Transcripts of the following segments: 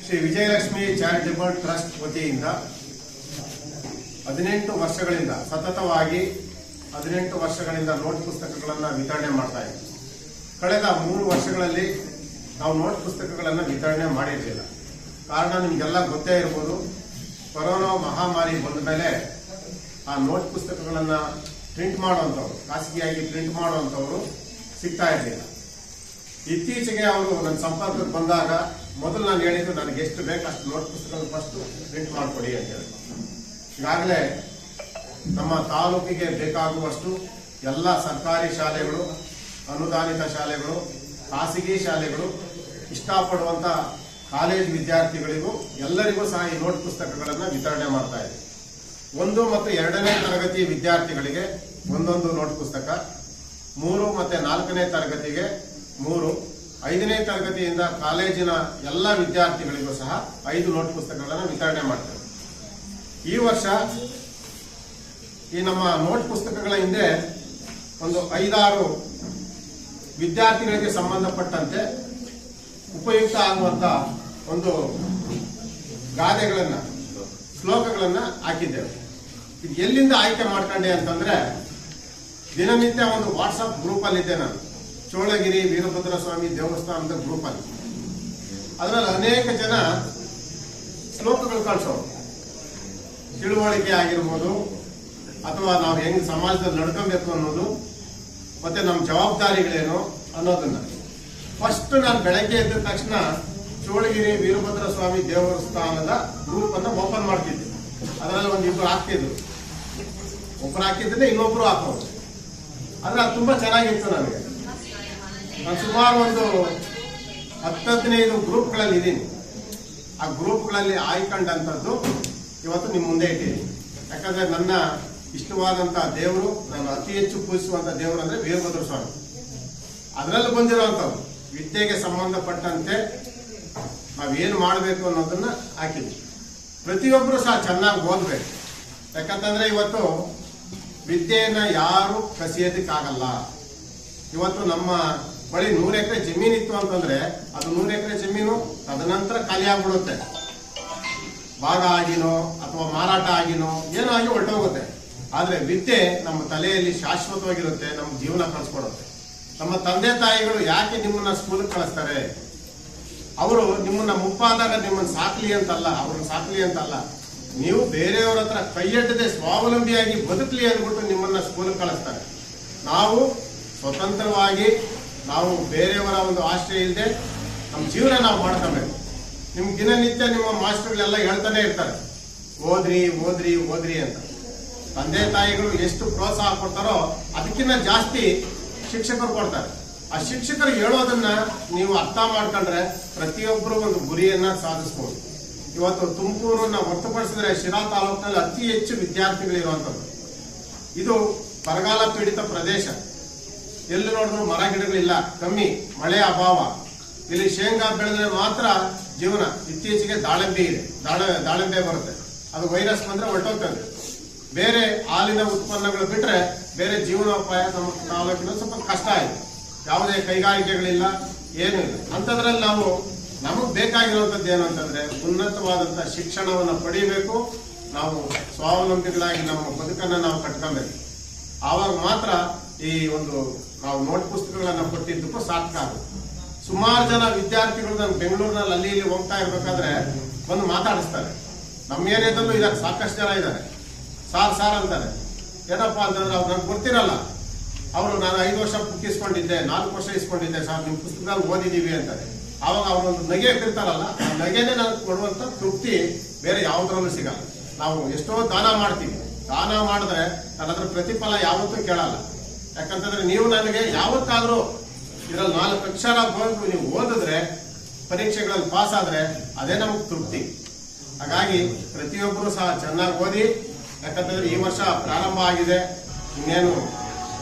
Shri Vijayalakshmi charitable trust ವತಿಯಿಂದ 18 ವರ್ಷಗಳಿಂದ ಸತತವಾಗಿ 18 ವರ್ಷಗಳಿಂದ ನೋಟ್ ಪುಸ್ತಕಗಳನ್ನು ವಿತರಣೆ ಮಾಡ್ತಾ ಇದ್ದೀವಿ. ಕಳೆದ 3 ವರ್ಷಗಳಲ್ಲಿ ನಾವು ನೋಟ್ ಪುಸ್ತಕಗಳನ್ನು ವಿತರಣೆ ಮಾಡಿರಲಿಲ್ಲ. ಕಾರಣ ನಿಮಗೆಲ್ಲ ಗೊತ್ತೇ ಇರ್ಬೋದು, ಕೊರೋನಾ ಮಹಾಮಾರಿ ಬಂದ ಮೇಲೆ ಆ ನೋಟ್ ಪುಸ್ತಕಗಳನ್ನು ಪ್ರಿಂಟ್ ಮಾಡುವಂಥವ್ರು, ಖಾಸಗಿಯಾಗಿ ಪ್ರಿಂಟ್ ಮಾಡುವಂಥವ್ರು ಸಿಗ್ತಾ ಇರಲಿಲ್ಲ. ಇತ್ತೀಚೆಗೆ ಅವರು ನನ್ನ ಸಂಪರ್ಕಕ್ಕೆ ಬಂದಾಗ ಮೊದಲು ನಾನು ಹೇಳಿದ್ದು, ನನಗೆ ಎಷ್ಟು ಬೇಕು ಅಷ್ಟು ನೋಟ್ ಪುಸ್ತಕಗಳು ಫಸ್ಟ್ ಪ್ರಿಂಟ್ ಮಾಡಿಕೊಡಿ ಅಂತ ಹೇಳಿ. ಈಗಾಗಲೇ ನಮ್ಮ ತಾಲೂಕಿಗೆ ಬೇಕಾಗುವಷ್ಟು ಎಲ್ಲ ಸರ್ಕಾರಿ ಶಾಲೆಗಳು, ಅನುದಾನಿತ ಶಾಲೆಗಳು, ಖಾಸಗಿ ಶಾಲೆಗಳು, ಇಷ್ಟಪಡುವಂಥ ಕಾಲೇಜ್ ವಿದ್ಯಾರ್ಥಿಗಳಿಗೂ ಎಲ್ಲರಿಗೂ ಸಹ ಈ ನೋಟ್ ಪುಸ್ತಕಗಳನ್ನು ವಿತರಣೆ ಮಾಡ್ತಾ ಇದೆ. 1 ಮತ್ತು 2ನೇ ತರಗತಿ ವಿದ್ಯಾರ್ಥಿಗಳಿಗೆ ಒಂದೊಂದು ನೋಟ್ ಪುಸ್ತಕ, 3 ಮತ್ತು 4ನೇ ತರಗತಿಗೆ 3, 5ನೇ ತರಗತಿಯಿಂದ ಕಾಲೇಜಿನ ಎಲ್ಲ ವಿದ್ಯಾರ್ಥಿಗಳಿಗೂ ಸಹ 5 ನೋಟ್ ಪುಸ್ತಕಗಳನ್ನು ವಿತರಣೆ ಮಾಡ್ತಾರೆ. ಈ ವರ್ಷ ಈ ನಮ್ಮ ನೋಟ್ ಪುಸ್ತಕಗಳ ಹಿಂದೆ ಒಂದು 5-6 ವಿದ್ಯಾರ್ಥಿಗಳಿಗೆ ಸಂಬಂಧಪಟ್ಟಂತೆ ಉಪಯುಕ್ತ ಆಗುವಂತ ಒಂದು ಗಾದೆಗಳನ್ನ, ಶ್ಲೋಕಗಳನ್ನ ಹಾಕಿದ್ದೇವೆ. ಇದು ಎಲ್ಲಿಂದ ಆಯ್ಕೆ ಮಾಡ್ಕೊಂಡೆ ಅಂತಂದ್ರೆ, ದಿನನಿತ್ಯ ಒಂದು ವಾಟ್ಸಪ್ ಗ್ರೂಪ್ ಅಲ್ಲಿ ಇದ್ದೆ ನಾನು, ಚೋಳಗಿರಿ ವೀರಭದ್ರ ಸ್ವಾಮಿ ದೇವಸ್ಥಾನದ ಗ್ರೂಪ್ ಅಲ್ಲಿ. ಅದರಲ್ಲಿ ಅನೇಕ ಜನ ಶ್ಲೋಕಗಳು ಕಳಿಸೋರು, ತಿಳುವಳಿಕೆ ಆಗಿರ್ಬೋದು, ಅಥವಾ ನಾವು ಹೆಂಗ್ ಸಮಾಜದಲ್ಲಿ ನಡ್ಕೊಬೇಕು ಅನ್ನೋದು, ಮತ್ತೆ ನಮ್ಮ ಜವಾಬ್ದಾರಿಗಳೇನು ಅನ್ನೋದನ್ನ ಫಸ್ಟ್ ನಾನು ಬೆಳಗ್ಗೆ ಎದ್ದ ತಕ್ಷಣ ಚೋಳಗಿರಿ ವೀರಭದ್ರ ಸ್ವಾಮಿ ದೇವಸ್ಥಾನದ ಗ್ರೂಪ್ ಅನ್ನ ಓಪನ್ ಮಾಡ್ತಿದ್ದೆ. ಅದರಲ್ಲಿ ಒಂದು 2 ಹಾಕ್ತಿದ್ರು, ಒಬ್ಬರು ಹಾಕಿದ್ರೆ ಇನ್ನೊಬ್ರು ಹಾಕೋರು. ಆದ್ರೆ ಅದು ತುಂಬಾ ಚೆನ್ನಾಗಿತ್ತು. ನಾನು ಸುಮಾರು ಒಂದು 10-15 ಗ್ರೂಪ್ಗಳಲ್ಲಿ ಇದ್ದೀನಿ. ಆ ಗ್ರೂಪ್ಗಳಲ್ಲಿ ಆಯ್ಕೊಂಡಂಥದ್ದು ಇವತ್ತು ನಿಮ್ಮ ಮುಂದೆ ಇಟ್ಟಿದ್ದೀನಿ. ಯಾಕಂದ್ರೆ ನನ್ನ ಇಷ್ಟವಾದಂತಹ ದೇವರು, ನಾನು ಅತಿ ಹೆಚ್ಚು ಪೂಜಿಸುವಂತ ದೇವರು ಅಂದ್ರೆ ವೀರಭದ್ರ ಸ್ವಾಮಿ. ಅದರಲ್ಲಿ ಬಂದಿರುವಂಥವ್ರು ವಿದ್ಯೆಗೆ ಸಂಬಂಧಪಟ್ಟಂತೆ ನಾವೇನು ಮಾಡಬೇಕು ಅನ್ನೋದನ್ನ ಹಾಕಿದ್ವಿ. ಪ್ರತಿಯೊಬ್ಬರು ಸಹ ಚೆನ್ನಾಗಿ ಓದಬೇಕು. ಯಾಕಂತಂದ್ರೆ ಇವತ್ತು ವಿದ್ಯೆಯನ್ನ ಯಾರು ಕಸಿಯೋದಕ್ಕಾಗಲ್ಲ. ಇವತ್ತು ನಮ್ಮ ಬಳಿ 100 ಎಕರೆ ಜಮೀನಿತ್ತು ಅಂತಂದ್ರೆ ಅದು 100 ಎಕರೆ ಜಮೀನು ತದನಂತರ ಖಾಲಿ ಆಗ್ಬಿಡುತ್ತೆ. ಭಾಗ ಆಗಿನೋ ಅಥವಾ ಮಾರಾಟ ಆಗಿನೋ ಏನೋ ಆಗಿ ಹೊರಟೋಗುತ್ತೆ. ಆದ್ರೆ ವಿದ್ಯೆ ನಮ್ಮ ತಲೆಯಲ್ಲಿ ಶಾಶ್ವತವಾಗಿರುತ್ತೆ, ನಮ್ಮ ಜೀವನ ಕಳಿಸ್ಕೊಡುತ್ತೆ. ನಮ್ಮ ತಂದೆ ತಾಯಿಗಳು ಯಾಕೆ ನಿಮ್ಮನ್ನ ಸ್ಕೂಲ್ಗೆ ಕಳಿಸ್ತಾರೆ? ಅವರು ನಿಮ್ಮನ್ನ ಮುಪ್ಪಾದಾಗ ನಿಮ್ಮನ್ನ ಸಾಕ್ಲಿ ಅಂತಲ್ಲ, ಅವ್ರನ್ನ ಸಾಕ್ಲಿ ಅಂತಲ್ಲ, ನೀವು ಬೇರೆಯವ್ರ ಹತ್ರ ಕೈಯೆಟ್ಟದೆ ಸ್ವಾವಲಂಬಿಯಾಗಿ ಬದುಕಲಿ ಅಂದ್ಬಿಟ್ಟು ನಿಮ್ಮನ್ನ ಸ್ಕೂಲ್ಗೆ ಕಳಿಸ್ತಾರೆ. ನಾವು ಸ್ವತಂತ್ರವಾಗಿ, ನಾವು ಬೇರೆಯವರ ಒಂದು ಆಶ್ರಯ ಇಲ್ಲದೆ ನಮ್ಮ ಜೀವನ ನಾವು ಮಾಡ್ಕೋಬೇಕು. ನಿಮ್ಗೆ ದಿನನಿತ್ಯ ನಿಮ್ಮ ಮಾಸ್ಟರ್ಗಳೆಲ್ಲ ಹೇಳ್ತಾನೆ ಇರ್ತಾರೆ, ಓದ್ರಿ ಓದ್ರಿ ಓದ್ರಿ ಅಂತ. ತಂದೆ ತಾಯಿಗಳು ಎಷ್ಟು ಪ್ರೋತ್ಸಾಹ ಕೊಡ್ತಾರೋ ಅದಕ್ಕಿಂತ ಜಾಸ್ತಿ ಶಿಕ್ಷಕರು ಕೊಡ್ತಾರೆ. ಆ ಶಿಕ್ಷಕರು ಹೇಳೋದನ್ನ ನೀವು ಅರ್ಥ ಮಾಡ್ಕೊಂಡ್ರೆ ಪ್ರತಿಯೊಬ್ಬರು ಒಂದು ಗುರಿಯನ್ನ ಸಾಧಿಸಬಹುದು. ಇವತ್ತು ತುಮಕೂರನ್ನ ಹೊರತುಪಡಿಸಿದ್ರೆ ಶಿರಾ ತಾಲೂಕಿನಲ್ಲಿ ಅತಿ ಹೆಚ್ಚು ವಿದ್ಯಾರ್ಥಿಗಳು ಇರುವಂತದ್ದು. ಇದು ಬರಗಾಲ ಪೀಡಿತ ಪ್ರದೇಶ. ಎಲ್ಲಿ ನೋಡಿದ್ರು ಮರ ಗಿಡಗಳಿಲ್ಲ, ಕಮ್ಮಿ, ಮಳೆ ಅಭಾವ. ಇಲ್ಲಿ ಶೇಂಗಾ ಬೆಳೆದ್ರೆ ಮಾತ್ರ ಜೀವನ. ಇತ್ತೀಚೆಗೆ ದಾಳಿಂಬೆ ಇದೆ, ದಾಳಿಂಬೆ ಬರುತ್ತೆ, ಅದು ವೈರಸ್ ಬಂದ್ರೆ ಹೊರಟೋಗ್ತದೆ. ಬೇರೆ ಹಾಲಿನ ಉತ್ಪನ್ನಗಳು ಬಿಟ್ರೆ ಬೇರೆ ಜೀವನೋಪಾಯ ನಮ್ಮ ತಾಲೂಕಿನ ಸ್ವಲ್ಪ ಕಷ್ಟ ಆಯಿತು. ಯಾವುದೇ ಕೈಗಾರಿಕೆಗಳಿಲ್ಲ, ಏನೂ ಇಲ್ಲ. ಅಂಥದ್ರಲ್ಲಿ ನಮಗೆ ಬೇಕಾಗಿರುವಂಥದ್ದು ಏನು ಅಂತಂದ್ರೆ ಉನ್ನತವಾದಂಥ ಶಿಕ್ಷಣವನ್ನು ಪಡಿಬೇಕು. ನಾವು ಸ್ವಾವಲಂಬಿಗಳಾಗಿ ನಮ್ಮ ಬದುಕನ್ನು ನಾವು ಕಟ್ಕೊಬೇಕು. ಆವಾಗ ಮಾತ್ರ ಈ ಒಂದು ನಾವು ನೋಟ್ ಪುಸ್ತಕಗಳನ್ನು ಕೊಟ್ಟಿದ್ದಕ್ಕೂ ಸಾರ್ಥಕ ಆಗುತ್ತೆ. ಸುಮಾರು ಜನ ವಿದ್ಯಾರ್ಥಿಗಳು ನಾನು ಬೆಂಗಳೂರಿನಲ್ಲಿ ಅಲ್ಲಿ ಇಲ್ಲಿ ಹೋಗ್ತಾ ಇರ್ಬೇಕಾದ್ರೆ ಬಂದು ಮಾತಾಡಿಸ್ತಾರೆ. ನಮ್ಮ ಏರಿಯಾದಲ್ಲೂ ಇದ್ದಾರೆ, ಸಾಕಷ್ಟು ಜನ ಇದ್ದಾರೆ. ಸಾರ್ ಅಂತಾರೆ. ಏನಪ್ಪಾ ಅಂತಂದ್ರೆ ಅವ್ರು ನಂಗೆ ಗೊತ್ತಿರಲ್ಲ. ಅವರು ನಾನು 5 ವರ್ಷ ಬುಕ್ ಇಸ್ಕೊಂಡಿದ್ದೆ, 4 ವರ್ಷ ಇಸ್ಕೊಂಡಿದ್ದೆ ಸರ್, ನಿಮ್ಮ ಪುಸ್ತಕದಲ್ಲಿ ಓದಿದೀವಿ ಅಂತಾರೆ. ಆವಾಗ ಅವರೊಂದು ನಗೆ ಇಟ್ಟಿರ್ತಾರಲ್ಲ, ಆ ನಗೆನೇ ನನಗೆ ಕೊಡುವಂತ ತೃಪ್ತಿ ಬೇರೆ ಯಾವುದ್ರಲ್ಲೂ ಸಿಗಲ್ಲ. ನಾವು ಎಷ್ಟೋ ದಾನ ಮಾಡ್ತೀವಿ, ದಾನ ಮಾಡಿದ್ರೆ ನನ್ನ ಹತ್ರ ಪ್ರತಿಫಲ ಯಾವತ್ತೂ ಕೇಳಲ್ಲ. ಯಾಕಂತಂದ್ರೆ ನೀವು ನನಗೆ ಯಾವತ್ತಾದ್ರೂ ಇದರಲ್ಲಿ 4 ಅಕ್ಷರ ಬಂದು ನೀವು ಓದಿದ್ರೆ, ಪರೀಕ್ಷೆಗಳಲ್ಲಿ ಪಾಸ್ ಆದ್ರೆ ಅದೇ ನಮಗೆ ತೃಪ್ತಿ. ಹಾಗಾಗಿ ಪ್ರತಿಯೊಬ್ಬರು ಸಹ ಚೆನ್ನಾಗಿ ಓದಿ. ಯಾಕಂತಂದ್ರೆ ಈ ವರ್ಷ ಪ್ರಾರಂಭ ಆಗಿದೆ, ಇನ್ನೇನು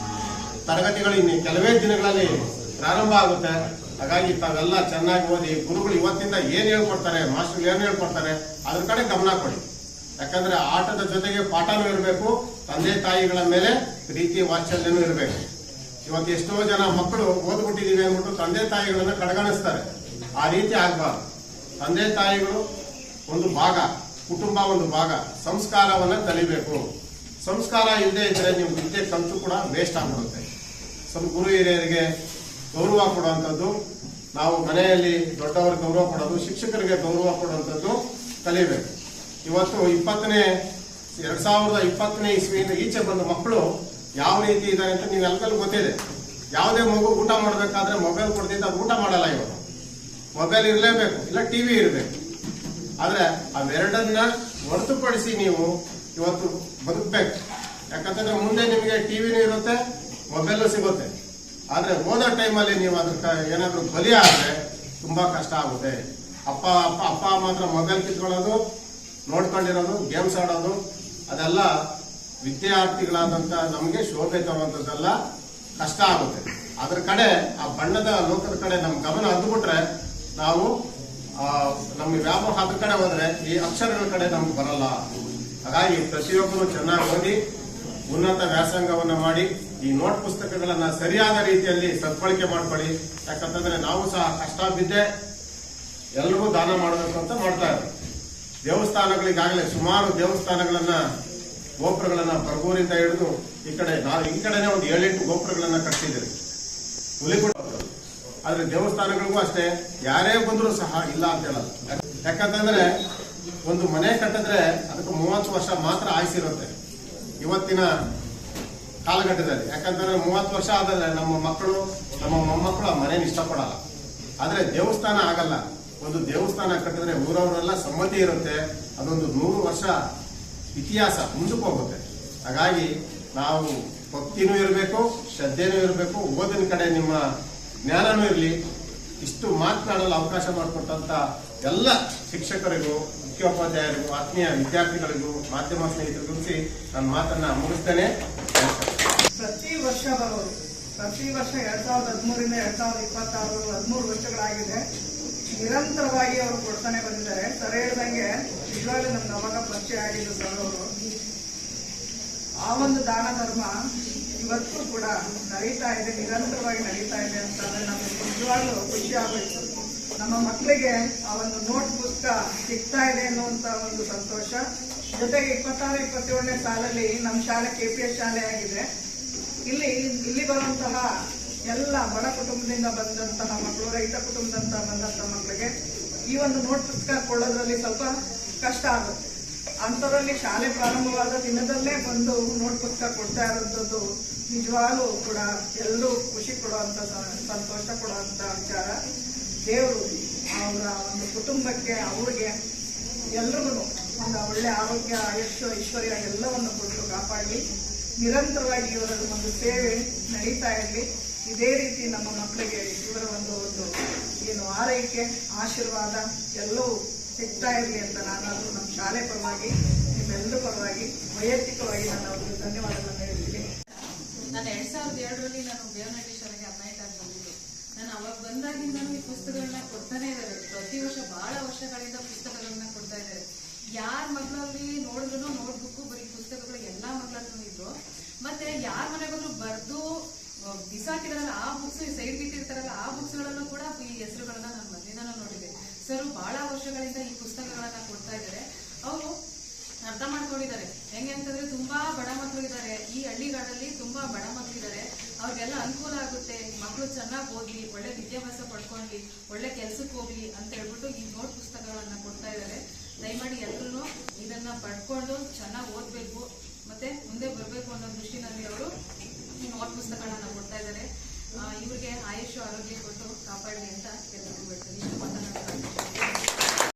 ತರಗತಿಗಳು ಇನ್ನು ಕೆಲವೇ ದಿನಗಳಲ್ಲಿ ಪ್ರಾರಂಭ ಆಗುತ್ತೆ. ಹಾಗಾಗಿ ತಾವೆಲ್ಲ ಚೆನ್ನಾಗಿ ಓದಿ. ಗುರುಗಳು ಇವತ್ತಿಂದ ಏನ್ ಹೇಳ್ಕೊಡ್ತಾರೆ, ಮಾಸ್ಟರ್ಗಳು ಏನ್ ಹೇಳ್ಕೊಡ್ತಾರೆ ಅದ್ರ ಕಡೆ ಗಮನ ಕೊಡಿ. ಯಾಕಂದ್ರೆ ಆಟದ ಜೊತೆಗೆ ಪಾಠನೂ ಇರಬೇಕು, ತಂದೆ ತಾಯಿಗಳ ಮೇಲೆ ಪ್ರೀತಿ ವಾತ್ಸಲ್ಯನೂ ಇರಬೇಕು. ಇವತ್ತು ಎಷ್ಟೋ ಜನ ಮಕ್ಕಳು ಓದ್ಬಿಟ್ಟಿದೀವಿ ಅಂದ್ಬಿಟ್ಟು ತಂದೆ ತಾಯಿಗಳನ್ನ ಕಡೆಗಣಿಸ್ತಾರೆ. ಆ ರೀತಿ ಆಗ್ಬಾರ್ದು. ತಂದೆ ತಾಯಿಗಳು ಒಂದು ಭಾಗ, ಕುಟುಂಬ ಒಂದು ಭಾಗ, ಸಂಸ್ಕಾರವನ್ನ ಕಲಿಬೇಕು. ಸಂಸ್ಕಾರ ಇಲ್ಲದೆ ಇದ್ರೆ ನೀವು ವಿದ್ಯೆ ಕಲಿತು ಕೂಡ ವೇಸ್ಟ್ ಆಗ್ಬಿಡುತ್ತೆ. ಗುರು ಹಿರಿಯರಿಗೆ ಗೌರವ ಕೊಡುವಂಥದ್ದು, ನಾವು ಮನೆಯಲ್ಲಿ ದೊಡ್ಡವರಿಗೆ ಗೌರವ ಕೊಡೋದು, ಶಿಕ್ಷಕರಿಗೆ ಗೌರವ ಕೊಡುವಂಥದ್ದು ಕಲಿಬೇಕು. ಇವತ್ತು 2020ನೇ ಇಸ್ವಿಯಿಂದ ಈಚೆ ಬಂದ ಮಕ್ಕಳು ಯಾವ ರೀತಿ ಇದ್ದಾರೆ ಅಂತ ನೀವೆಲ್ಲರಿಗೂ ಗೊತ್ತಿದೆ. ಯಾವುದೇ ಮಗು ಊಟ ಮಾಡಬೇಕಾದ್ರೆ ಮೊಬೈಲ್ ಕೊಡ್ತಿದ್ದ ಅದು ಊಟ ಮಾಡಲ್ಲ. ಇವತ್ತು ಮೊಬೈಲ್ ಇರಲೇಬೇಕು, ಇಲ್ಲ ಟಿವಿ ಇರಬೇಕು. ಆದ್ರೆ ಅವೆರಡನ್ನ ಹೊರತುಪಡಿಸಿ ನೀವು ಇವತ್ತು ಬದುಕಬೇಕು. ಯಾಕಂತಂದ್ರೆ ಮುಂದೆ ನಿಮಗೆ ಟಿವಿನೂ ಇರುತ್ತೆ, ಮೊಬೈಲು ಸಿಗುತ್ತೆ. ಆದ್ರೆ ಓದೋ ಟೈಮಲ್ಲಿ ನೀವು ಅದಕ್ಕೆ ಏನಾದರೂ ಬಲಿ ಆದ್ರೆ ತುಂಬಾ ಕಷ್ಟ ಆಗುತ್ತೆ. ಅಪ್ಪ ಮಾತ್ರ ಮೊಬೈಲ್ ಕಿತ್ಕೊಳ್ಳೋದು, ನೋಡ್ಕೊಂಡಿರೋದು, ಗೇಮ್ಸ್ ಆಡೋದು, ಅದೆಲ್ಲ ವಿದ್ಯಾರ್ಥಿಗಳಾದಂತ ನಮಗೆ ಶೋಭೆ ತರುವಂತದ್ದೆಲ್ಲ ಕಷ್ಟ ಆಗುತ್ತೆ. ಅದ್ರ ಕಡೆ, ಆ ಬಣ್ಣದ ಲೋಕದ ಕಡೆ ನಮ್ಮ ಗಮನ ಹದ್ದುಬಿಟ್ರೆ ನಾವು ನಮ್ಮ ವ್ಯಾಪಾರ ಅದ್ರ ಕಡೆ ಹೋದ್ರೆ ಈ ಅಕ್ಷರಗಳ ಕಡೆ ನಮ್ಗೆ ಬರಲ್ಲ. ಹಾಗಾಗಿ ಪ್ರತಿಯೊಬ್ಬರು ಚೆನ್ನಾಗಿ ಓದಿ ಉನ್ನತ ವ್ಯಾಸಂಗವನ್ನ ಮಾಡಿ ಈ ನೋಟ್ ಪುಸ್ತಕಗಳನ್ನ ಸರಿಯಾದ ರೀತಿಯಲ್ಲಿ ಸದ್ಬಳಕೆ ಮಾಡ್ಕೊಳ್ಳಿ. ಯಾಕಂತಂದ್ರೆ ನಾವು ಸಹ ಕಷ್ಟ ಬಿದ್ದೆ ಎಲ್ರಿಗೂ ದಾನ ಮಾಡಬೇಕು ಅಂತ ಮಾಡ್ತಾ ಇದ್ದಾರೆ. ದೇವಸ್ಥಾನಗಳಿಗಾಗಲೇ ಸುಮಾರು ದೇವಸ್ಥಾನಗಳನ್ನ, ಗೋಪುರಗಳನ್ನ ಬರಗೂರಿಂದ ಹಿಡಿದು ಈ ಕಡೆನೆ ಒಂದು 7-8 ಗೋಪುರಗಳನ್ನ ಕಟ್ಟಿದ್ದೀರಿ, ಹುಲಿಗುಡ. ಆದ್ರೆ ದೇವಸ್ಥಾನಗಳಿಗೂ ಅಷ್ಟೇ ಯಾರೇ ಬಂದರೂ ಸಹ ಇಲ್ಲ ಅಂತ ಹೇಳಲ್ಲ. ಯಾಕಂತಂದ್ರೆ ಒಂದು ಮನೆ ಕಟ್ಟಿದ್ರೆ ಅದಕ್ಕೆ 30 ವರ್ಷ ಮಾತ್ರ ಆಯ್ಸಿರುತ್ತೆ ಇವತ್ತಿನ ಕಾಲಘಟ್ಟದಲ್ಲಿ. ಯಾಕಂತಂದ್ರೆ 30 ವರ್ಷ ಆದ್ರೆ ನಮ್ಮ ಮಕ್ಕಳು, ನಮ್ಮ ಮೊಮ್ಮಕ್ಕಳು ಆ ಮನೇನ ಇಷ್ಟಪಡಲ್ಲ. ಆದ್ರೆ ದೇವಸ್ಥಾನ ಆಗಲ್ಲ. ಒಂದು ದೇವಸ್ಥಾನ ಕಟ್ಟಿದ್ರೆ ಊರವರೆಲ್ಲ ಸಮ್ಮತಿ ಇರುತ್ತೆ, ಅದೊಂದು 100 ವರ್ಷ ಇತಿಹಾಸ ಮುಂದಕ್ಕೆ ಹೋಗುತ್ತೆ. ಹಾಗಾಗಿ ನಾವು ಭಕ್ತಿನೂ ಇರಬೇಕು, ಶ್ರದ್ಧೆನೂ ಇರಬೇಕು, ಓದಿನ ಕಡೆ ನಿಮ್ಮ ಜ್ಞಾನನೂ ಇರಲಿ. ಇಷ್ಟು ಮಾತನಾಡಲು ಅವಕಾಶ ಮಾಡಿಕೊಟ್ಟಂತ ಎಲ್ಲ ಶಿಕ್ಷಕರಿಗೂ, ಮುಖ್ಯೋಪಾಧ್ಯಾಯರಿಗೂ, ಆತ್ಮೀಯ ವಿದ್ಯಾರ್ಥಿಗಳಿಗೂ, ಮಾಧ್ಯಮ ಸ್ನೇಹಿತರಿಗೂ ನನ್ನ ಮಾತನ್ನ ಮುಗಿಸ್ತೇನೆ. ಪ್ರತಿ ವರ್ಷ ಬರೋದು, ಪ್ರತಿ ವರ್ಷ 2013ರಿಂದ 2026 13 ವರ್ಷಗಳಾಗಿದೆ. ನಿರಂತರವಾಗಿ ಅವರು ಕೊಡ್ತಾನೆ ಬಂದಿದ್ದಾರೆ. ಸರ್ ಹೇಳ್ದಂಗೆ ನಿಜವಾಗ್ಲೂ ನಮ್ಗೆ ಅವಾಗ ಪರಿಚಯ ಆಗಿದ್ದು ಸರ್ ಅವರು. ಆ ಒಂದು ದಾನ ಧರ್ಮ ಇವತ್ತು ಕೂಡ ನಡೀತಾ ಇದೆ, ನಿರಂತರವಾಗಿ ನಡೀತಾ ಇದೆ ಅಂತಂದ್ರೆ ನಮಗೆ ನಿಜವಾಗ್ಲೂ ಖುಷಿ ಆಗೋಯ್ತು. ನಮ್ಮ ಮಕ್ಕಳಿಗೆ ಆ ಒಂದು ನೋಟ್ ಪುಸ್ತಕ ಸಿಗ್ತಾ ಇದೆ ಅನ್ನುವಂತ ಒಂದು ಸಂತೋಷ. ಜೊತೆಗೆ 26-27ನೇ ಸಾಲಲ್ಲಿ ನಮ್ಮ ಶಾಲೆ KPS ಶಾಲೆ ಆಗಿದೆ. ಇಲ್ಲಿ ಬರುವಂತಹ ಎಲ್ಲ ಬಡ ಕುಟುಂಬದಿಂದ ಬಂದಂತಹ ಮಕ್ಕಳು, ರೈತ ಕುಟುಂಬದಿಂದ ಬಂದಂತಹ ಮಕ್ಕಳಿಗೆ ಈ ಒಂದು ನೋಟ್ ಪುಸ್ತಕ ಕೊಡೋದ್ರಲ್ಲಿ ಸ್ವಲ್ಪ ಕಷ್ಟ ಆಗುತ್ತೆ. ಅಂಥದ್ರಲ್ಲಿ ಶಾಲೆ ಪ್ರಾರಂಭವಾದ ದಿನದಲ್ಲೇ ಬಂದು ನೋಟ್ ಪುಸ್ತಕ ಕೊಡ್ತಾ ಇರುವಂಥದ್ದು ನಿಜವಾಗ್ಲೂ ಕೂಡ ಎಲ್ಲರೂ ಖುಷಿ ಕೊಡುವಂತ, ಸಂತೋಷ ಕೊಡುವಂತ ವಿಚಾರ. ದೇವರು ಅವರ ಒಂದು ಕುಟುಂಬಕ್ಕೆ, ಅವ್ರಿಗೆ ಎಲ್ರಿಗೂ ಒಂದು ಒಳ್ಳೆ ಆರೋಗ್ಯ, ಆಯುಷ್ಯ, ಐಶ್ವರ್ಯ ಎಲ್ಲವನ್ನು ಕೊಟ್ಟು ಕಾಪಾಡಲಿ. ನಿರಂತರವಾಗಿ ಇವರ ಒಂದು ಸೇವೆ ನಡೀತಾ ಇರಲಿ. ಇದೇ ರೀತಿ ನಮ್ಮ ಮಕ್ಕಳಿಗೆ ಇವರ ಒಂದು ಏನು ಆರೈಕೆ, ಆಶೀರ್ವಾದ ಎಲ್ಲವೂ ಸಿಗ್ತಾ ಇರಲಿ ಅಂತ ನಾನಾದರೂ ನಮ್ಮ ಶಾಲೆ ಪರವಾಗಿ, ನಿಮ್ಮೆಲ್ಲರ ಪರವಾಗಿ ವೈಯಕ್ತಿಕವಾಗಿ ನಾನು ಅವ್ರಿಗೆ ಧನ್ಯವಾದಗಳನ್ನು ಹೇಳ್ತೀನಿ. ನಾನು 2007ರಲ್ಲಿ ನಾನು ಬೇವನಹಳ್ಳಿ ಶಾಲೆಗೆ ಅಪಾಯಿಂಟ್ ಆಗಿ ಬಂದಿದ್ದೆ. ನಾನು ಅವಾಗ ಬಂದಾಗಿಂದ ಈ ಪುಸ್ತಕಗಳನ್ನ ಕೊಡ್ತಾನೆ ಇದ್ದಾರೆ. ಪ್ರತಿ ವರ್ಷ ಬಹಳ ವರ್ಷಗಳಿಂದ ಪುಸ್ತಕಗಳನ್ನ ಕೊಡ್ತಾ ಇದ್ದಾರೆ. ಯಾರ ಮಕ್ಕಳಲ್ಲಿ ನೋಡಿದ್ರು ನೋಟ್ ಬುಕ್, ಬರೀ ಪುಸ್ತಕಗಳು ಎಲ್ಲಾ ಮಕ್ಕಳಲ್ಲೂ ಇದ್ರು. ಮತ್ತೆ ಯಾರ ಮನೆಗಳು ಬರೆದು ಬಿಸಾಕಿದಾರಲ್ಲ ಆ ಬುಕ್ಸ್, ಸೈಡ್ ಬಿಟ್ಟಿರ್ತಾರಲ್ಲ ಆ ಬುಕ್ಸ್ಗಳಲ್ಲೂ ಕೂಡ ಈ ಹೆಸರುಗಳನ್ನ ನಾನು ಮೊದಲಿಂದ ನೋಡಿದೆ. ಸರ್ ಬಹಳ ವರ್ಷಗಳಿಂದ ಈ ಪುಸ್ತಕಗಳನ್ನ ಕೊಡ್ತಾ ಇದ್ದಾರೆ. ಅವರು ಅರ್ಥ ಮಾಡ್ಕೊಂಡಿದ್ದಾರೆ. ಹೆಂಗೆ ಅಂತಂದ್ರೆ ತುಂಬಾ ಬಡ ಮಕ್ಕಳಿದ್ದಾರೆ, ಈ ಹಳ್ಳಿಗಳಲ್ಲಿ ತುಂಬಾ ಬಡ ಮಕ್ಕಳಿದ್ದಾರೆ. ಅವ್ರಿಗೆಲ್ಲ ಅನುಕೂಲ ಆಗುತ್ತೆ, ಮಕ್ಕಳು ಚೆನ್ನಾಗಿ ಓದ್ಲಿ, ಒಳ್ಳೆ ವಿದ್ಯಾಭ್ಯಾಸ ಪಡ್ಕೊಂಡ್ಲಿ, ಒಳ್ಳೆ ಕೆಲ್ಸಕ್ಕೆ ಹೋಗ್ಲಿ ಅಂತ ಹೇಳ್ಬಿಟ್ಟು ಈ ನೋಟ್ ಪುಸ್ತಕಗಳನ್ನ ಕೊಡ್ತಾ ಇದ್ದಾರೆ. ದಯಮಾಡಿ ಎಲ್ಲರೂ ಇದನ್ನ ಪಡ್ಕೊಂಡು ಚೆನ್ನಾಗಿ ಓದ್ಬೇಕು, ಮತ್ತೆ ಮುಂದೆ ಬರಬೇಕು ಅನ್ನೋ ದೃಷ್ಟಿನಲ್ಲಿ ಅವರು ಈ ನೋಟ್ ಪುಸ್ತಕಗಳನ್ನ ಕೊಡ್ತಾ ಇದ್ದಾರೆ. ಇವ್ರಿಗೆ ಆಯುಷ್ ಆರೋಗ್ಯ ಕೊಟ್ಟು ಕಾಪಾಡಲಿ ಅಂತ ಎಲ್ಲರಿಗೂ ಹೇಳ್ತೀನಿ.